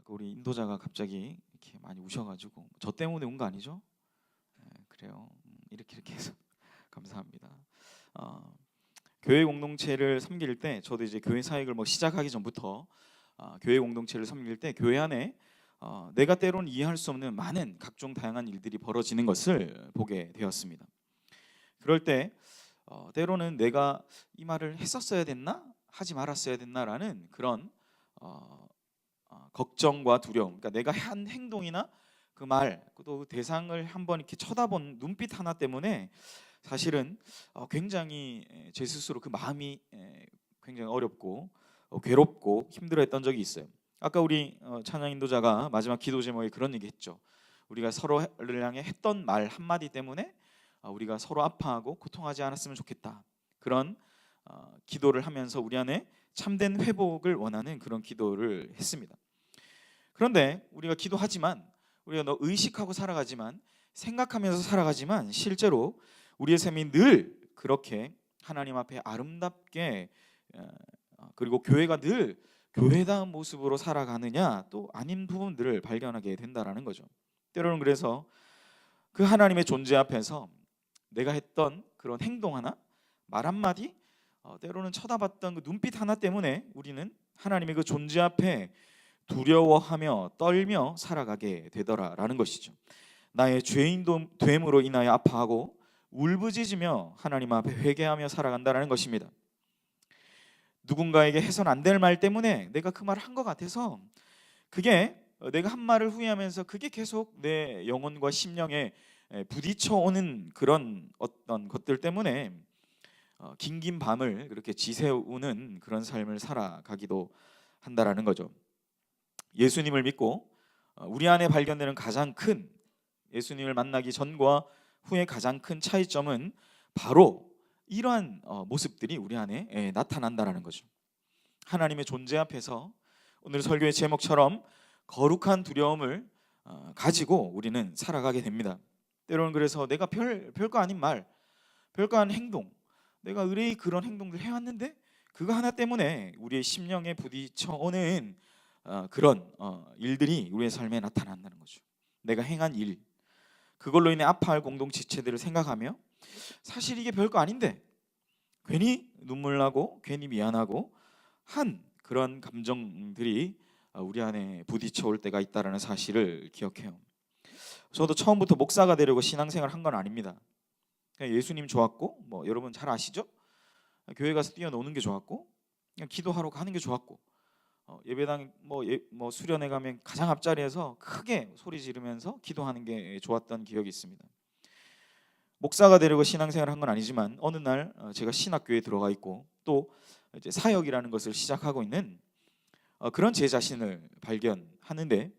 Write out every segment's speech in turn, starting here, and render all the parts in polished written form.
우리 인도자가 갑자기 이렇게 많이 우셔가지고 저 때문에 온 거 아니죠? 그래요. 이렇게 해서 감사합니다. 교회 공동체를 섬길 때 저도 이제 교회 사역을 시작하기 전부터 교회 공동체를 섬길 때 교회 안에 내가 때로는 이해할 수 없는 많은 각종 다양한 일들이 벌어지는 것을 보게 되었습니다. 그럴 때 때로는 내가 이 말을 했었어야 됐나? 하지 말았어야 됐나라는 그런 걱정과 두려움, 그러니까 내가 한 행동이나 그 말, 또 그 대상을 한번 이렇게 쳐다본 눈빛 하나 때문에 사실은 굉장히 제 스스로 그 마음이 굉장히 어렵고 괴롭고 힘들어했던 적이 있어요. 아까 우리 찬양 인도자가 마지막 기도 제목에 그런 얘기했죠. 우리가 서로를 향해 했던 말 한마디 때문에 우리가 서로 아파하고 고통하지 않았으면 좋겠다. 그런 기도를 하면서 우리 안에 참된 회복을 원하는 그런 기도를 했습니다. 그런데 우리가 기도하지만, 우리가 의식하고 살아가지만, 생각하면서 살아가지만 실제로 우리의 삶이 늘 그렇게 하나님 앞에 아름답게 그리고 교회가 늘 교회다운 모습으로 살아가느냐, 또 아닌 부분들을 발견하게 된다라는 거죠. 때로는 그래서 그 하나님의 존재 앞에서 내가 했던 그런 행동 하나, 말 한마디, 때로는 쳐다봤던 그 눈빛 하나 때문에 우리는 하나님의 그 존재 앞에 두려워하며 떨며 살아가게 되더라라는 것이죠. 나의 죄인됨으로 인하여 아파하고 울부짖으며 하나님 앞에 회개하며 살아간다는 것입니다. 누군가에게 해서는 안 될 말 때문에 내가 그 말을 한 것 같아서 그게 내가 한 말을 후회하면서 그게 계속 내 영혼과 심령에 부딪혀 오는 그런 어떤 것들 때문에 긴긴 밤을 그렇게 지새우는 그런 삶을 살아가기도 한다라는 거죠. 예수님을 믿고 우리 안에 발견되는 가장 큰, 예수님을 만나기 전과 후의 가장 큰 차이점은 바로 이러한 모습들이 우리 안에 나타난다라는 거죠. 하나님의 존재 앞에서 오늘 설교의 제목처럼 거룩한 두려움을 가지고 우리는 살아가게 됩니다. 때로는 그래서 내가 별거 아닌 말, 별거 아닌 행동, 내가 의뢰의 그런 행동들 해왔는데 그거 하나 때문에 우리의 심령에 부딪혀오는 그런 일들이 우리의 삶에 나타난다는 거죠. 내가 행한 일, 그걸로 인해 아파할 공동체들을 생각하며 사실 이게 별거 아닌데 괜히 눈물 나고 괜히 미안하고 한 그런 감정들이 우리 안에 부딪혀올 때가 있다는 사실을 기억해요. 저도 처음부터 목사가 되려고 신앙생활 한 건 아닙니다. 그냥 예수님 좋았고, 여러분 잘 아시죠? 교회 가서 뛰어노는 게 좋았고, 그냥 기도하러 가는 게 좋았고, 예배당 수련회 가면 가장 앞자리에서 크게 소리 지르면서 기도하는 게 좋았던 기억이 있습니다. 목사가 되려고 신앙생활을 한 건 아니지만 어느 날 제가 신학교에 들어가 있고 또 이제 사역이라는 것을 시작하고 있는 그런 제 자신을 발견하는데,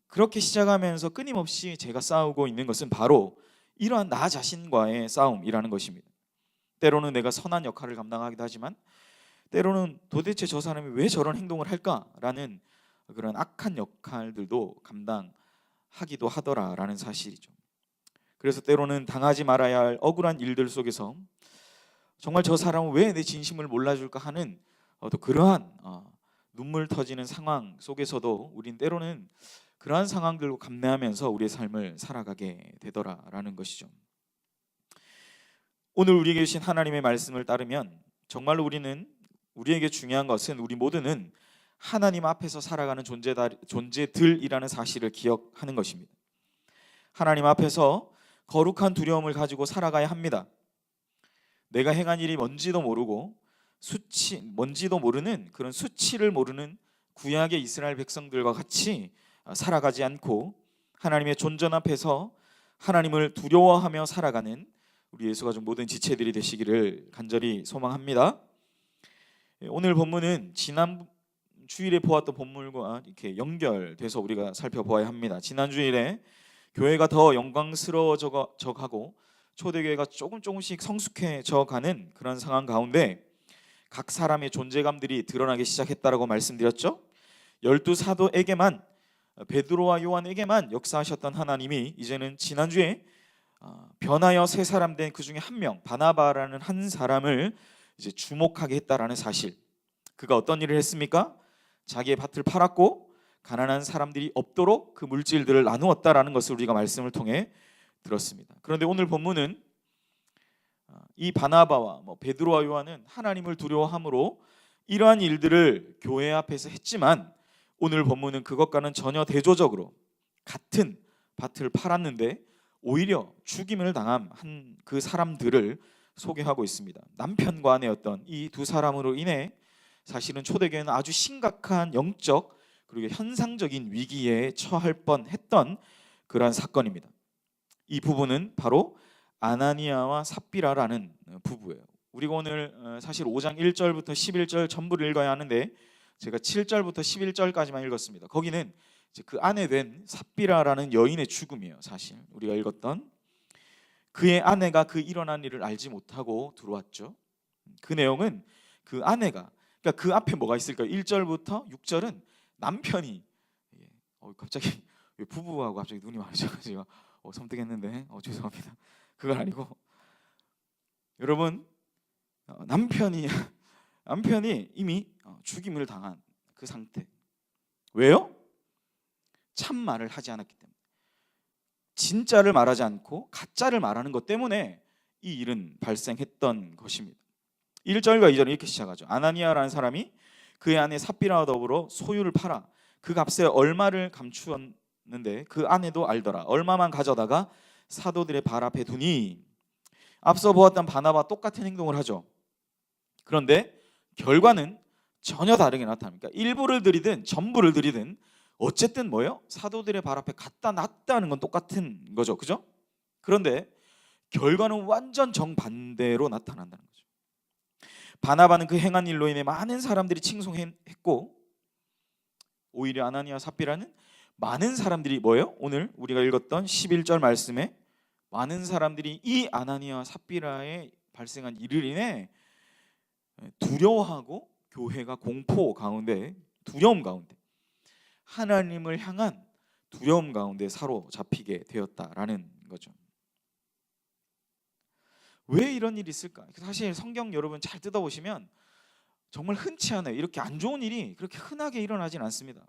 그렇게 시작하면서 끊임없이 제가 싸우고 있는 것은 바로 이러한 나 자신과의 싸움이라는 것입니다. 때로는 내가 선한 역할을 감당하기도 하지만 때로는 도대체 저 사람이 왜 저런 행동을 할까라는 그런 악한 역할들도 감당하기도 하더라라는 사실이죠. 그래서 때로는 당하지 말아야 할 억울한 일들 속에서 정말 저 사람은 왜 내 진심을 몰라줄까 하는 또 그러한 눈물 터지는 상황 속에서도 우린 때로는 그러한 상황들로 감내하면서 우리의 삶을 살아가게 되더라라는 것이죠. 오늘 우리에게 주신 하나님의 말씀을 따르면 정말로 우리에게 중요한 것은 우리 모두는 하나님 앞에서 살아가는 존재들이라는 사실을 기억하는 것입니다. 하나님 앞에서 거룩한 두려움을 가지고 살아가야 합니다. 내가 행한 일이 뭔지도 모르고 뭔지도 모르는 그런 수치를 모르는 구약의 이스라엘 백성들과 같이 살아가지 않고 하나님의 존전 앞에서 하나님을 두려워하며 살아가는 우리 예수가족 모든 지체들이 되시기를 간절히 소망합니다. 오늘 본문은 지난 주일에 보았던 본문과 이렇게 연결돼서 우리가 살펴보아야 합니다. 지난 주일에 교회가 더 영광스러워져 가고 초대교회가 조금씩 성숙해져 가는 그런 상황 가운데 각 사람의 존재감들이 드러나기 시작했다라고 말씀드렸죠. 12사도에게만, 베드로와 요한에게만 역사하셨던 하나님이 이제는 지난주에 변하여 새 사람 된 그 중에 한 명, 바나바라는 한 사람을 이제 주목하게 했다라는 사실. 그가 어떤 일을 했습니까? 자기의 밭을 팔았고 가난한 사람들이 없도록 그 물질들을 나누었다라는 것을 우리가 말씀을 통해 들었습니다. 그런데 오늘 본문은 이 바나바와 베드로와 요한은 하나님을 두려워함으로 이러한 일들을 교회 앞에서 했지만 오늘 본문은 그것과는 전혀 대조적으로 같은 밭을 팔았는데 오히려 죽임을 당한 그 사람들을 소개하고 있습니다. 남편과 아내였던 이 두 사람으로 인해 사실은 초대교회는 아주 심각한 영적 그리고 현상적인 위기에 처할 뻔했던 그러한 사건입니다. 이 부부는 바로 아나니아와 삽비라라는 부부예요. 우리가 오늘 사실 5장 1절부터 11절 전부를 읽어야 하는데 제가 7절부터 11절까지만 읽었습니다. 거기는 이제 그 아내 된 삽비라라는 여인의 죽음이에요. 사실 우리가 읽었던 그의 아내가 그 일어난 일을 알지 못하고 들어왔죠. 그 내용은 그 아내가 그러니까 그 앞에 뭐가 있을까요? 1절부터 6절은 남편이 갑자기 부부하고 갑자기 눈이 마주쳐가지고 섬뜩했는데 죄송합니다. 그건 아니고 여러분 남편이 이미 죽임을 당한 그 상태. 왜요? 참말을 하지 않았기 때문에, 진짜를 말하지 않고 가짜를 말하는 것 때문에 이 일은 발생했던 것입니다. 1절과 2절은 이렇게 시작하죠. 아나니아라는 사람이 그의 아내 삽비라와 더불어 소유를 팔아 그 값에 얼마를 감추었는데 그 아내도 알더라. 얼마만 가져다가 사도들의 발 앞에 두니. 앞서 보았던 바나바와 똑같은 행동을 하죠. 그런데 결과는 전혀 다르게 나타납니다. 일부를 들이든 전부를 들이든 어쨌든 뭐예요? 사도들의 발 앞에 갖다 놨다는 건 똑같은 거죠. 그죠? 그런데 결과는 완전 정반대로 나타난다는 거죠. 바나바는 그 행한 일로 인해 많은 사람들이 칭송했고 오히려 아나니아 삽비라는 많은 사람들이 뭐예요? 오늘 우리가 읽었던 11절 말씀에 많은 사람들이 이 아나니아 삽비라에 발생한 일을 인해 두려워하고 교회가 공포 가운데, 두려움 가운데, 하나님을 향한 두려움 가운데 사로잡히게 되었다라는 거죠. 왜 이런 일이 있을까? 사실 성경 여러분 잘 뜯어보시면 정말 흔치 않아요. 이렇게 안 좋은 일이 그렇게 흔하게 일어나진 않습니다.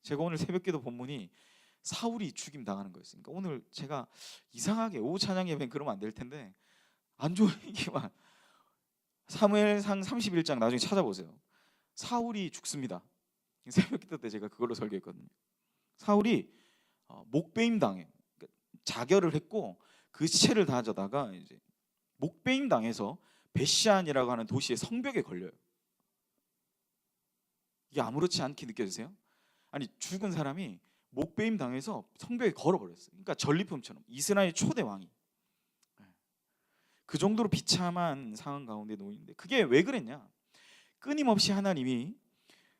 제가 오늘 새벽기도 본문이 사울이 죽임 당하는 거였으니까 오늘 제가 이상하게 오후 찬양 예배는 그러면 안 될 텐데 안 좋은 얘기만, 사무엘상 31장 나중에 찾아보세요. 사울이 죽습니다. 새벽기도 때 제가 그걸로 설교했거든요. 사울이 목베임 당해, 자결을 했고 그 시체를 가져다가 이제 목베임 당해서 베시안이라고 하는 도시의 성벽에 걸려요. 이게 아무렇지 않게 느껴지세요? 아니 죽은 사람이 목베임 당해서 성벽에 걸어버렸어요. 그러니까 전리품처럼 이스라엘 초대 왕이 그 정도로 비참한 상황 가운데 놓이는데 그게 왜 그랬냐? 끊임없이 하나님이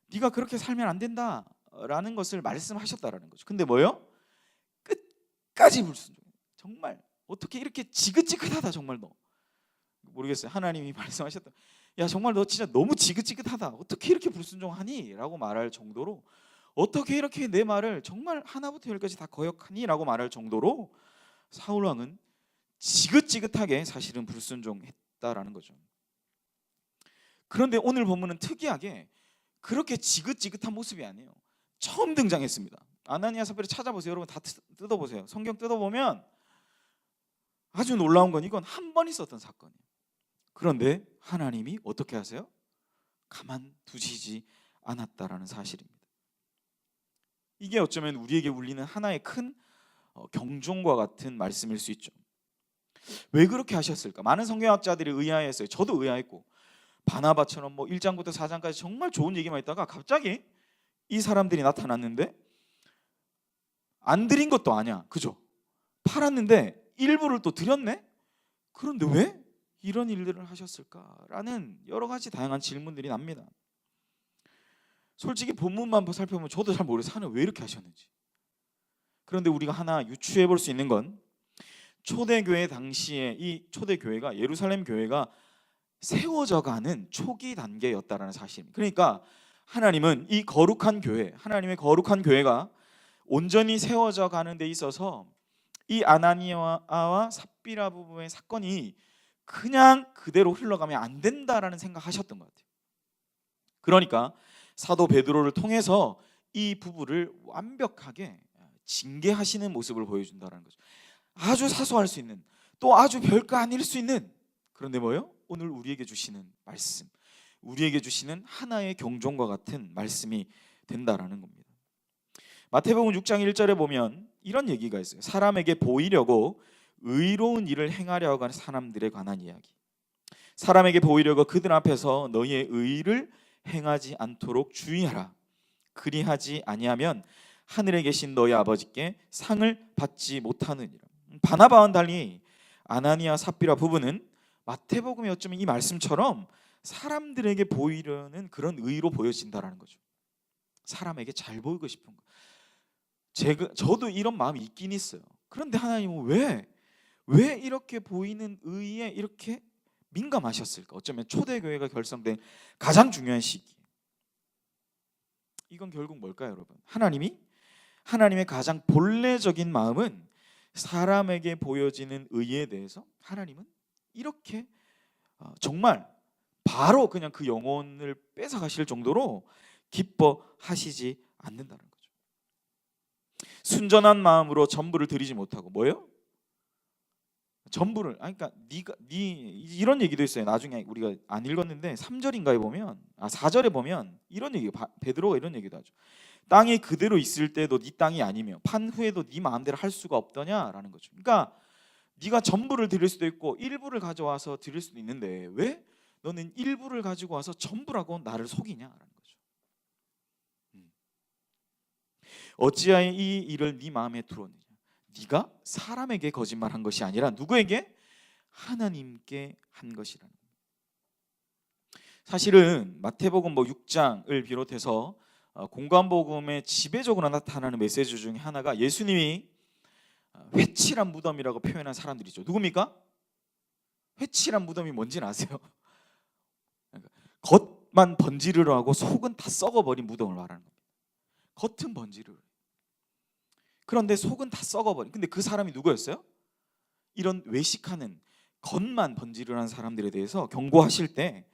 네가 그렇게 살면 안 된다라는 것을 말씀하셨다라는 거죠. 근데 뭐요? 끝까지 불순종. 정말 어떻게 이렇게 지긋지긋하다 정말 너. 모르겠어요. 하나님이 말씀하셨다. 야 정말 너 진짜 너무 지긋지긋하다. 어떻게 이렇게 불순종하니? 라고 말할 정도로 어떻게 이렇게 내 말을 정말 하나부터 열까지 다 거역하니? 라고 말할 정도로 사울 왕은 지긋지긋하게 사실은 불순종했다라는 거죠. 그런데 오늘 본문은 특이하게 그렇게 지긋지긋한 모습이 아니에요. 처음 등장했습니다. 아나니아 삽비를 찾아보세요. 여러분 다 뜯어보세요. 성경 뜯어보면 아주 놀라운 건 이건 한 번 있었던 사건이에요. 그런데 하나님이 어떻게 하세요? 가만두시지 않았다라는 사실입니다. 이게 어쩌면 우리에게 울리는 하나의 큰 경종과 같은 말씀일 수 있죠. 왜 그렇게 하셨을까? 많은 성경학자들이 의아했어요. 저도 의아했고 바나바처럼 1장부터 4장까지 정말 좋은 얘기만 있다가 갑자기 이 사람들이 나타났는데 안 드린 것도 아니야. 그죠? 팔았는데 일부를 또 드렸네? 그런데 왜 이런 일들을 하셨을까라는 여러 가지 다양한 질문들이 납니다. 솔직히 본문만 살펴보면 저도 잘 모르겠어요. 하나님 왜 이렇게 하셨는지. 그런데 우리가 하나 유추해 볼 수 있는 건 초대교회 당시에 이 초대교회가 예루살렘 교회가 세워져 가는 초기 단계였다라는 사실입니다. 그러니까 하나님은 이 거룩한 교회, 하나님의 거룩한 교회가 온전히 세워져 가는 데 있어서 이 아나니아와 삽비라 부부의 사건이 그냥 그대로 흘러가면 안 된다라는 생각하셨던 것 같아요. 그러니까 사도 베드로를 통해서 이 부부를 완벽하게 징계하시는 모습을 보여준다는 거죠. 아주 사소할 수 있는, 또 아주 별거 아닐 수 있는, 그런데 뭐요? 오늘 우리에게 주시는 말씀, 우리에게 주시는 하나의 경종과 같은 말씀이 된다라는 겁니다. 마태복음 6장 1절에 보면 이런 얘기가 있어요. 사람에게 보이려고 의로운 일을 행하려고 하는 사람들에 관한 이야기. 사람에게 보이려고 그들 앞에서 너희의 의를 행하지 않도록 주의하라. 그리하지 아니하면 하늘에 계신 너희 아버지께 상을 받지 못하느니라. 바나바와는 달리 아나니아 삽비라 부부는 마태복음에 어쩌면 이 말씀처럼 사람들에게 보이려는 그런 의로 보여진다라는 거죠. 사람에게 잘 보이고 싶은 거. 저도 이런 마음이 있긴 있어요. 그런데 하나님은 왜 이렇게 보이는 의에 이렇게 민감하셨을까? 어쩌면 초대교회가 결성된 가장 중요한 시기. 이건 결국 뭘까요, 여러분? 하나님의 가장 본래적인 마음은 사람에게 보여지는 의에 대해서 하나님은 이렇게 정말 바로 그냥 그 영혼을 뺏어가실 정도로 기뻐하시지 않는다는 거죠. 순전한 마음으로 전부를 드리지 못하고 뭐예요? 전부를 그러니까 이런 얘기도 있어요. 나중에 우리가 안 읽었는데 3절인가에 보면 4절에 보면 이런 얘기, 베드로가 이런 얘기도 하죠. 땅이 그대로 있을 때도 네 땅이 아니며 판 후에도 네 마음대로 할 수가 없더냐라는 거죠. 그러니까 네가 전부를 드릴 수도 있고 일부를 가져와서 드릴 수도 있는데 왜 너는 일부를 가지고 와서 전부라고 나를 속이냐라는 거죠. 어찌하여 이 일을 네 마음에 두었느냐? 네가 사람에게 거짓말한 것이 아니라 누구에게? 하나님께 한 것이라는 거예요. 사실은 마태복음 6장을 비롯해서 공관복음에 지배적으로 나타나는 메시지 중에 하나가 예수님이 회칠한 무덤이라고 표현한 사람들이죠. 누굽니까? 회칠한 무덤이 뭔지는 아세요? 겉만 번지르르 하고 속은 다 썩어버린 무덤을 말하는 겁니다. 겉은 번지르르, 그런데 속은 다 썩어버린. 근데 그 사람이 누구였어요? 이런 외식하는, 겉만 번지르르한 사람들에 대해서 경고하실 때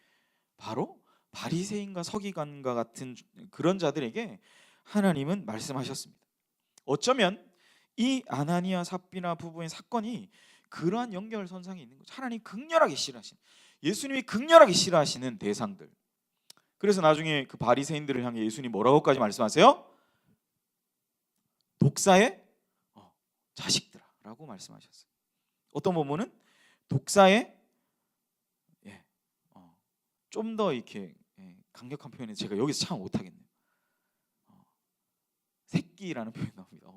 바로 바리새인과 서기관과 같은 그런 자들에게 하나님은 말씀하셨습니다. 어쩌면 이 아나니아 삽비나 부부의 사건이 그러한 연결선상에 있는 거죠. 하나님 극렬하게 싫어하시는, 예수님이 극렬하게 싫어하시는 대상들. 그래서 나중에 그 바리새인들을 향해 예수님 뭐라고까지 말씀하세요? 독사의 자식들아라고 말씀하셨어요. 어떤 부분은 독사의 좀 더 이렇게 강력한 표현은 제가 여기서 참 못하겠네요. 새끼라는 표현 나옵니다.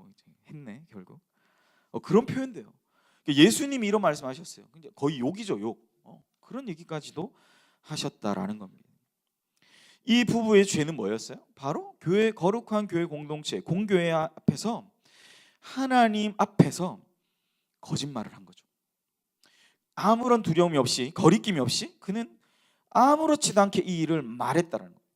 했네 결국. 그런 표현돼요. 예수님이 이런 말씀하셨어요. 거의 욕이죠, 욕. 그런 얘기까지도 하셨다라는 겁니다. 이 부부의 죄는 뭐였어요? 바로 교회, 거룩한 교회 공동체, 공교회 앞에서, 하나님 앞에서 거짓말을 한 거죠. 아무런 두려움이 없이, 거리낌이 없이 그는 아무렇지도 않게 이 일을 말했다라는 거예요.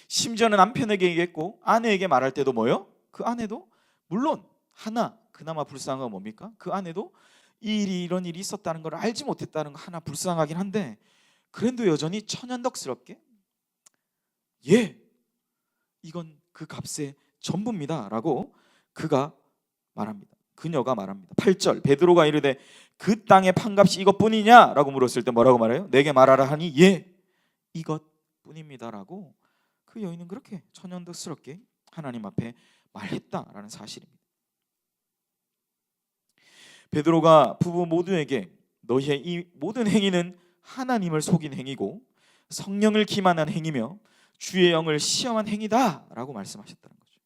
심지어는 남편에게 얘기했고 아내에게 말할 때도 뭐요? 그 아내도 물론 하나 그나마 불쌍한 건 뭡니까? 그 아내도 이런 일이 있었다는 걸 알지 못했다는 거 하나 불쌍하긴 한데, 그래도 여전히 천연덕스럽게 이건 그 값의 전부입니다 라고 그녀가 말합니다. 8절, 베드로가 이르되 그 땅의 판값이 이것뿐이냐 라고 물었을 때 뭐라고 말해요? 내게 말하라 하니 이것뿐입니다 라고 그 여인은 그렇게 천연덕스럽게 하나님 앞에 말했다라는 사실입니다. 베드로가 부부 모두에게 너희의 이 모든 행위는 하나님을 속인 행위고 성령을 기만한 행위며 주의 영을 시험한 행위다 라고 말씀하셨다는 거죠.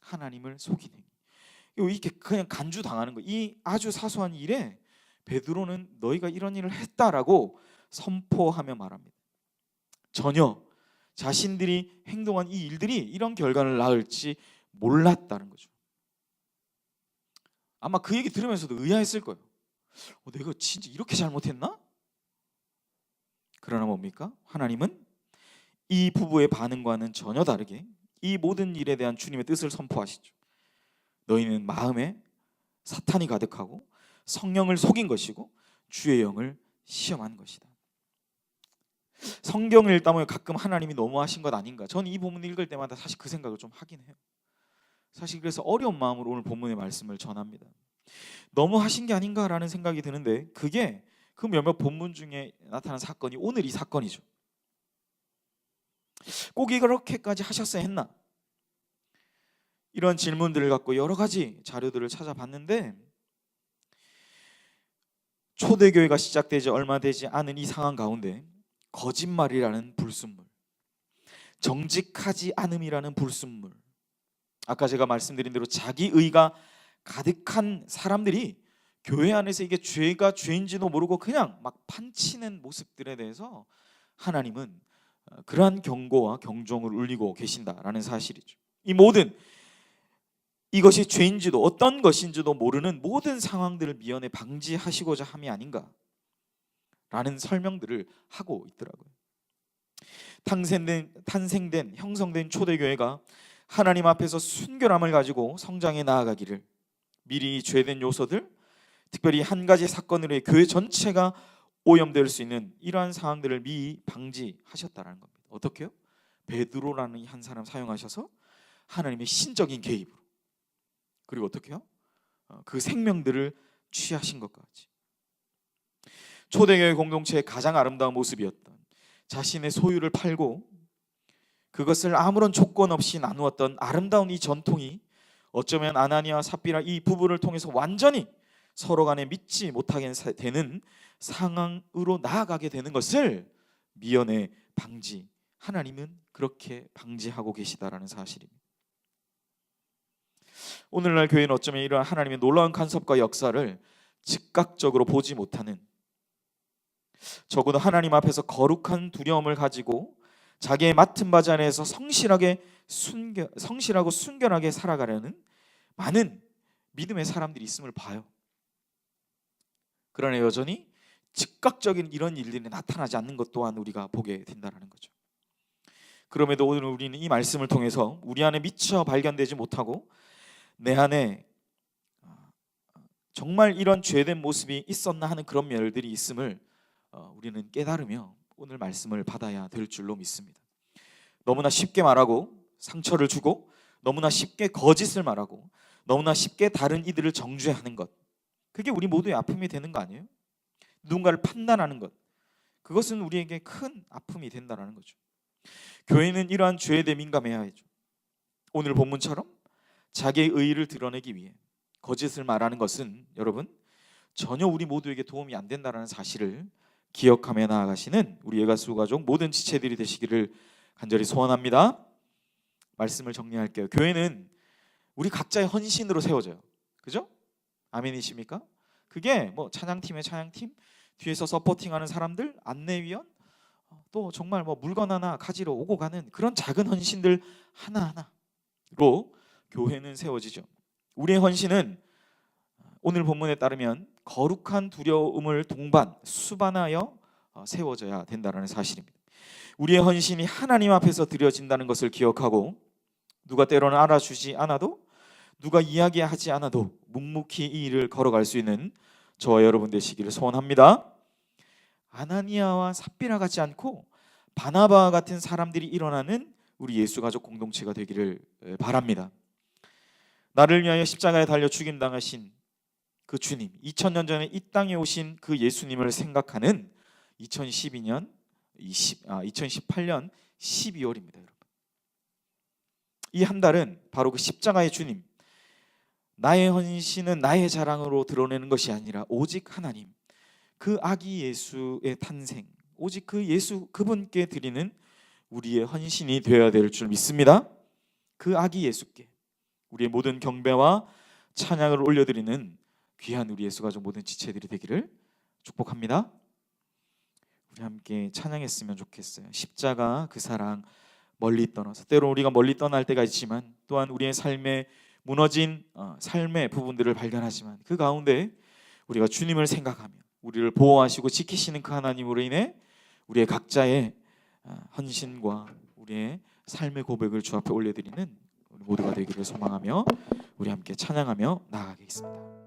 하나님을 속인 행위, 이게 그냥 간주당하는 거예요. 이 아주 사소한 일에 베드로는 너희가 이런 일을 했다라고 선포하며 말합니다. 전혀 자신들이 행동한 이 일들이 이런 결과를 낳을지 몰랐다는 거죠. 아마 그 얘기 들으면서도 의아했을 거예요. 내가 진짜 이렇게 잘못했나? 그러나 뭡니까? 하나님은 이 부부의 반응과는 전혀 다르게 이 모든 일에 대한 주님의 뜻을 선포하시죠. 너희는 마음에 사탄이 가득하고 성령을 속인 것이고 주의 영을 시험한 것이다. 성경을 읽다 보면 가끔 하나님이 너무하신 것 아닌가. 저는 이 본문 읽을 때마다 사실 그 생각을 좀 하긴 해요. 사실 그래서 어려운 마음으로 오늘 본문의 말씀을 전합니다. 너무하신 게 아닌가라는 생각이 드는데 그게 그 몇몇 본문 중에 나타난 사건이 오늘 이 사건이죠. 꼭 이렇게까지 하셨어야 했나? 이런 질문들을 갖고 여러 가지 자료들을 찾아봤는데 초대교회가 시작되지 얼마 되지 않은 이 상황 가운데 거짓말이라는 불순물, 정직하지 않음이라는 불순물, 아까 제가 말씀드린 대로 자기 의가 가득한 사람들이 교회 안에서 이게 죄가 죄인지도 모르고 그냥 막 판치는 모습들에 대해서 하나님은 그러한 경고와 경종을 울리고 계신다라는 사실이죠. 이 모든 이것이 죄인지도 어떤 것인지도 모르는 모든 상황들을 미연에 방지하시고자 함이 아닌가 라는 설명들을 하고 있더라고요. 탄생된 형성된 초대교회가 하나님 앞에서 순결함을 가지고 성장해 나아가기를 미리 죄된 요소들, 특별히 한 가지 사건으로 교회 전체가 오염될 수 있는 이러한 상황들을 미리 방지하셨다는 겁니다. 어떻게요? 베드로라는 한 사람 사용하셔서 하나님의 신적인 개입으로, 그리고 어떻게요? 그 생명들을 취하신 것 같이. 초대교회 공동체의 가장 아름다운 모습이었던 자신의 소유를 팔고 그것을 아무런 조건 없이 나누었던 아름다운 이 전통이 어쩌면 아나니아와 삽비라 이 부부를 통해서 완전히 서로 간에 믿지 못하게 되는 상황으로 나아가게 되는 것을 미연에 방지, 하나님은 그렇게 방지하고 계시다라는 사실입니다. 오늘날 교회는 어쩌면 이러한 하나님의 놀라운 간섭과 역사를 즉각적으로 보지 못하는, 적어도 하나님 앞에서 거룩한 두려움을 가지고 자기의 맡은 바지 안에서 성실하고 순결하게 살아가려는 많은 믿음의 사람들이 있음을 봐요. 그러나 여전히 즉각적인 이런 일들이 나타나지 않는 것 또한 우리가 보게 된다는 거죠. 그럼에도 오늘 우리는 이 말씀을 통해서 우리 안에 미처 발견되지 못하고 내 안에 정말 이런 죄된 모습이 있었나 하는 그런 면들이 있음을 우리는 깨달으며 오늘 말씀을 받아야 될 줄로 믿습니다. 너무나 쉽게 말하고 상처를 주고 너무나 쉽게 거짓을 말하고 너무나 쉽게 다른 이들을 정죄하는 것, 그게 우리 모두의 아픔이 되는 거 아니에요? 누군가를 판단하는 것, 그것은 우리에게 큰 아픔이 된다는 거죠. 교회는 이러한 죄에 대해 민감해야 하죠. 오늘 본문처럼 자기의 의의를 드러내기 위해 거짓을 말하는 것은 여러분 전혀 우리 모두에게 도움이 안 된다는 사실을 기억하며 나아가시는 우리 예가수 가족 모든 지체들이 되시기를 간절히 소원합니다. 말씀을 정리할게요. 교회는 우리 각자의 헌신으로 세워져요. 그죠? 아멘이십니까? 그게 뭐 찬양팀의 찬양팀, 뒤에서 서포팅하는 사람들, 안내위원, 또 정말 뭐 물건 하나 가지러 오고 가는 그런 작은 헌신들 하나하나로 교회는 세워지죠. 우리의 헌신은 오늘 본문에 따르면 거룩한 두려움을 동반 수반하여 세워져야 된다는 사실입니다. 우리의 헌신이 하나님 앞에서 드려진다는 것을 기억하고 누가 때로는 알아주지 않아도 누가 이야기하지 않아도 묵묵히 이 일을 걸어갈 수 있는 저와 여러분 되시기를 소원합니다. 아나니아와 삽비라 같지 않고 바나바와 같은 사람들이 일어나는 우리 예수가족 공동체가 되기를 바랍니다. 나를 위하여 십자가에 달려 죽임당하신 그 주님, 2000년 전에 이 땅에 오신 그 예수님을 생각하는 2018년 12월입니다. 여러분, 이 한 달은 바로 그 십자가의 주님, 나의 헌신은 나의 자랑으로 드러내는 것이 아니라 오직 하나님, 그 아기 예수의 탄생, 오직 그 예수 그분께 드리는 우리의 헌신이 되어야 될 줄 믿습니다. 그 아기 예수께 우리의 모든 경배와 찬양을 올려드리는 귀한 우리 예수가족 모든 지체들이 되기를 축복합니다. 우리 함께 찬양했으면 좋겠어요. 십자가 그 사랑 멀리 떠나서, 때로 우리가 멀리 떠날 때가 있지만 또한 우리의 삶에 무너진 삶의 부분들을 발견하지만 그 가운데 우리가 주님을 생각하며 우리를 보호하시고 지키시는 그 하나님으로 인해 우리의 각자의 헌신과 우리의 삶의 고백을 주 앞에 올려드리는 우리 모두가 되기를 소망하며 우리 함께 찬양하며 나아가겠습니다.